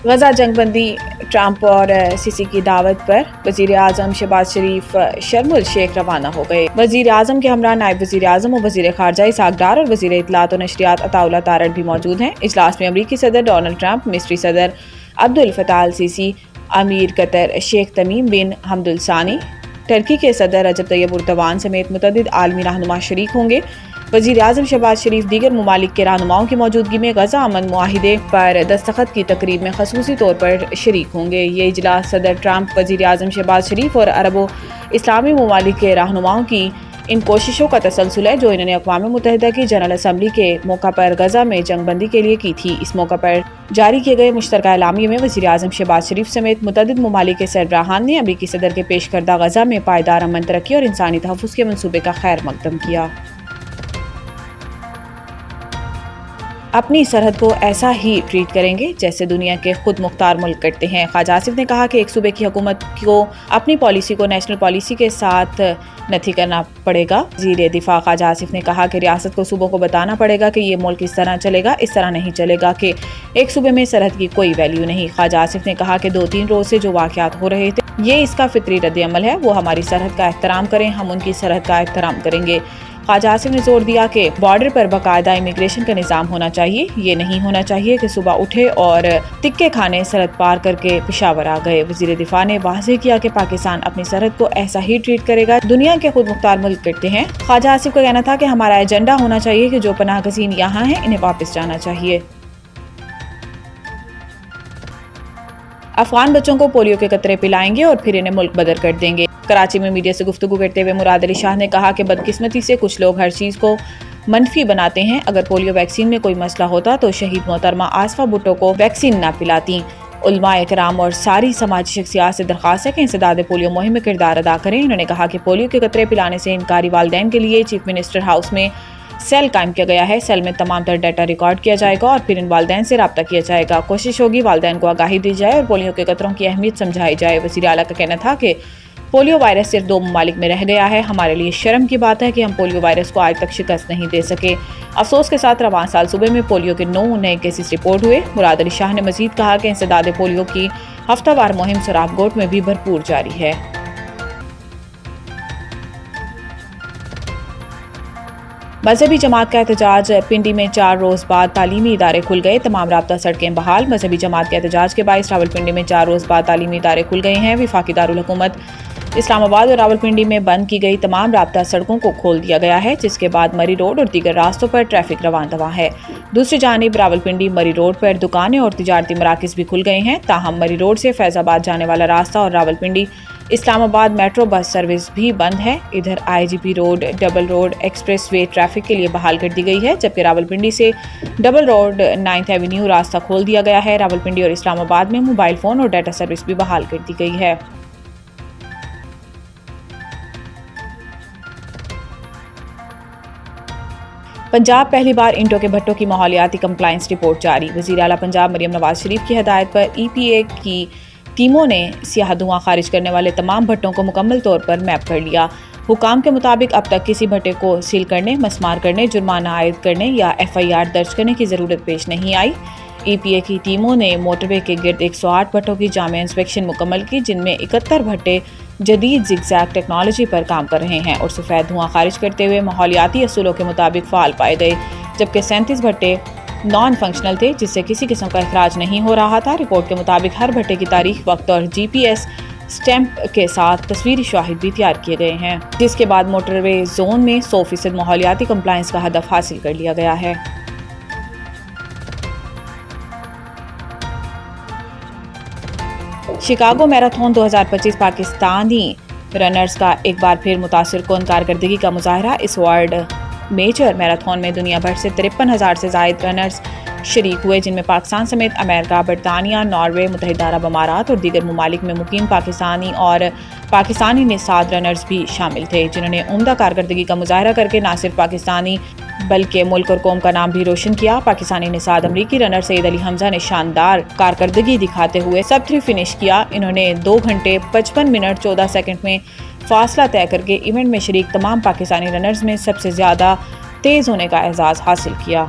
गजा जंग बंदी ट्रंप और सीसी की दावत पर वजीर आजम शहबाज शरीफ शर्म उल शेख रवाना हो गए। वजीर आजम के हमरा नायब वजीर आजम और वजीर खारजा इसहाक डार और वजीर इत्तलात और नशरियात अताउल्लाह तारड़ भी मौजूद हैं। इजलास में अमरीकी सदर डोनाल्ड ट्रंप, मिस्री सदर अब्दुल फताह अल सीसी, अमीर कतर शेख तमीम बिन हमदुल सानी, टर्की के सदर रजब तैयब उर्दवान समेत मुतअद्दिद आलमी रहनुमा शरीक होंगे। वज़ीर आज़म शहबाज शरीफ दीगर ममालिक के रहनुमाओं की मौजूदगी में गजा अमन मुआहिदे पर दस्तखत की तकरीब में खसूसी तौर पर शरीक होंगे। ये इजलास सदर ट्रंप, वज़ीर आज़म शहबाज शरीफ और अरब इस्लामी ममालिक के रहनुमाओं की इन कोशिशों का तसलसल है जो इन्होंने अक़वाम मुत्तहिदा की जनरल असम्बली के मौका पर गजा में जंग बंदी के लिए की थी। इस मौका पर जारी किए गए मुश्तरका एलामिया में वज़ीर आज़म शहबाज शरीफ समेत मुतअद्दिद ममालिक के सरबराहान ने अमरीकी सदर के पेश करदा गजा में पायदार अमन, तरक्की और इंसानी तहफ़्फ़ुज़ के मनसूबे का खैर मकदम किया। अपनी सरहद को ऐसा ही ट्रीट करेंगे जैसे दुनिया के खुद मुख्तार मुल्क करते हैं। ख्वाजा आसिफ ने कहा कि एक सूबे की हुकूमत को अपनी पॉलिसी को नेशनल पॉलिसी के साथ नथी करना पड़ेगा। वज़ीर दिफा ख्वाजा आसिफ ने कहा कि रियासत को सूबों को बताना पड़ेगा कि ये मुल्क इस तरह चलेगा, इस तरह नहीं चलेगा, कि एक सूबे में सरहद की कोई वैल्यू नहीं। ख्वाजा आसिफ ने कहा कि 2-3 रोज से जो वाक़यात हो रहे थे ये इसका फितरी रद्द-ए-अमल है। वो हमारी सरहद का एहतराम करें, हम उनकी सरहद का एहतराम करेंगे। ख्वाजा आसिफ ने जोर दिया कि बॉर्डर पर बाकायदा इमिग्रेशन का निज़ाम होना चाहिए। ये नहीं होना चाहिए कि सुबह उठे और टिक्के खाने सरहद पार करके पेशावर आ गए। वज़ीर दिफा ने वाज़ेह किया कि पाकिस्तान अपनी सरहद को ऐसा ही ट्रीट करेगा दुनिया के खुद मुख्तार मुल्क करते हैं। ख्वाजा आसिफ का कहना था कि हमारा एजेंडा होना चाहिए कि जो पनाह गज़ीन यहाँ हैं इन्हें वापस जाना चाहिए। अफगान बच्चों को पोलियो के कतरे पिलाएंगे और फिर इन्हें मुल्क बदर कर देंगे। कराची में मीडिया से गुफ्तगू करते हुए मुराद अली शाह ने कहा कि बदकिस्मती से कुछ लोग हर चीज़ को मनफी बनाते हैं। अगर पोलियो वैक्सीन में कोई मसला होता तो शहीद मोहतरमा आसफा भुट्टो को वैक्सीन ना पिलाती। उलमा इकराम और सारी समाजी शख्सियात से दरख्वास्त है कि इंसदाद पोलियो मुहिम में किरदार अदा करें। उन्होंने कहा कि पोलियो के कतरे पिलाने से इनकारी वालिदैन के लिए चीफ मिनिस्टर हाउस में सेल कायम किया गया है। सेल में तमाम तर डाटा रिकॉर्ड किया जाएगा और फिर इन वालिदैन से रब्ता किया जाएगा। कोशिश होगी वालिदैन को आगाही दी जाए और पोलियो के कतरों की अहमियत समझाई जाए। वज़ीर आला का कहना था कि पोलियो वायरस सिर्फ 2 ममालिक में रह गया है। हमारे लिए शर्म की बात है कि हम पोलियो वायरस को आज तक शिकस्त नहीं दे सके। अफसोस के साथ रवां साल सूबे में पोलियो के 9 नए केसेस रिपोर्ट हुए। मुराद अली शाह ने मजीद कहा कि इंसदाद पोलियो की हफ्तावार मुहिम सराबगोट में भी भरपूर जारी है। मजहबी जमात का एहतजाज, पिंडी में 4 रोज बाद तालीमी इदारे खुल गए, तमाम राब्ता सड़कें बहाल। मजहबी जमात के एहतजाज के बायस रावलपिंडी में 4 रोज बाद तालीमी इदारे खुल गए हैं। वफाकी दारुल हुकूमत इस्लामाबाद और रावलपिंडी में बंद की गई तमाम राब्ता सड़कों को खोल दिया गया है, जिसके बाद मरी रोड और दीगर रास्तों पर ट्रैफिक रवां दवा है। दूसरी जानिब रावलपिंडी मरी रोड पर दुकानें और तिजारती मराकिज़ भी खुल गए हैं। ताहम मरी रोड से फैज़ाबाद जाने वाला रास्ता और Rawalpindi Islamabad metro bus service भी बंद है। इधर IGP road, double road express way traffic के लिए बहाल कर दी गई है, जबकि रावलपिंडी से डबल रोड 9th एवेन्यू रास्ता खोल दिया गया है। रावलपिंडी और इस्लामाबाद में मोबाइल फ़ोन और डाटा सर्विस भी बहाल कर दी गई है। पंजाब पहली बार इंटो के भट्टों की माहौलियाती कंप्लायंस रिपोर्ट जारी। वज़ीर आला पंजाब मरियम नवाज शरीफ की हदायत पर EPA की टीमों ने सियाह धुआं खारिज करने वाले तमाम भट्टों को मुकम्मल तौर पर मैप कर लिया। हुकाम के मुताबिक अब तक किसी भट्टे को सील करने, मसमार करने, जुर्माना आयद करने या FIR दर्ज करने की ज़रूरत पेश नहीं आई। EPA की टीमों ने मोटरवे के गिर्द 108 भट्टों की जामे इंस्पेक्शन मुकम्मल की, जिनमें 71 भट्टे जदीद जिगजैग टेक्नोलॉजी पर काम कर रहे हैं और सफ़ेद धुआं खारिज करते हुए माहौलियाती असूलों के मुताबिक फ़ाल पाए गए, जबकि 37 भट्टे नॉन फंक्शनल थे जिससे किसी किस्म का इखराज नहीं हो रहा था। रिपोर्ट के मुताबिक हर भट्टे की तारीख, वक्त और GPS स्टैंप के साथ तस्वीरी शाहिद भी तैयार किए गए हैं, जिसके बाद मोटरवे जोन में 100% माहौलियाती कंप्लायंस का हदफ हासिल कर लिया गया है। शिकागो मैराथन 2025 पाकिस्तानी रनर्स का एक बार फिर मुतासिर कुन कारकर्दगी का मुजाहरा। इस वर्ल्ड मेजर मैराथन में दुनिया भर से 53,000 से ज़ायद रनर्स शरीक हुए, जिनमें पाकिस्तान समेत अमेरिका, बरतानिया, नॉर्वे, मुत्तहिदा अरब अमारात और दीगर ममालिक में मुकीम पाकिस्तानी और पाकिस्तानी निसाद रनर्स भी शामिल थे, जिन्होंने उम्दा कारकर्दगी का मुजाहरा करके न सिर्फ पाकिस्तानी बल्कि मुल्क और कौम का नाम भी रोशन किया। पाकिस्तानी निसाद अमरीकी रनर सईद अली हमजा ने शानदार कारकर्दगी दिखाते हुए सब 3 फिनिश किया। इन्होंने 2 घंटे 55 मिनट 14 सेकंड में फासला तय करके इवेंट में शरीक तमाम पाकिस्तानी रनर्स में सबसे ज़्यादा तेज़ होने का एजाज़ हासिल किया।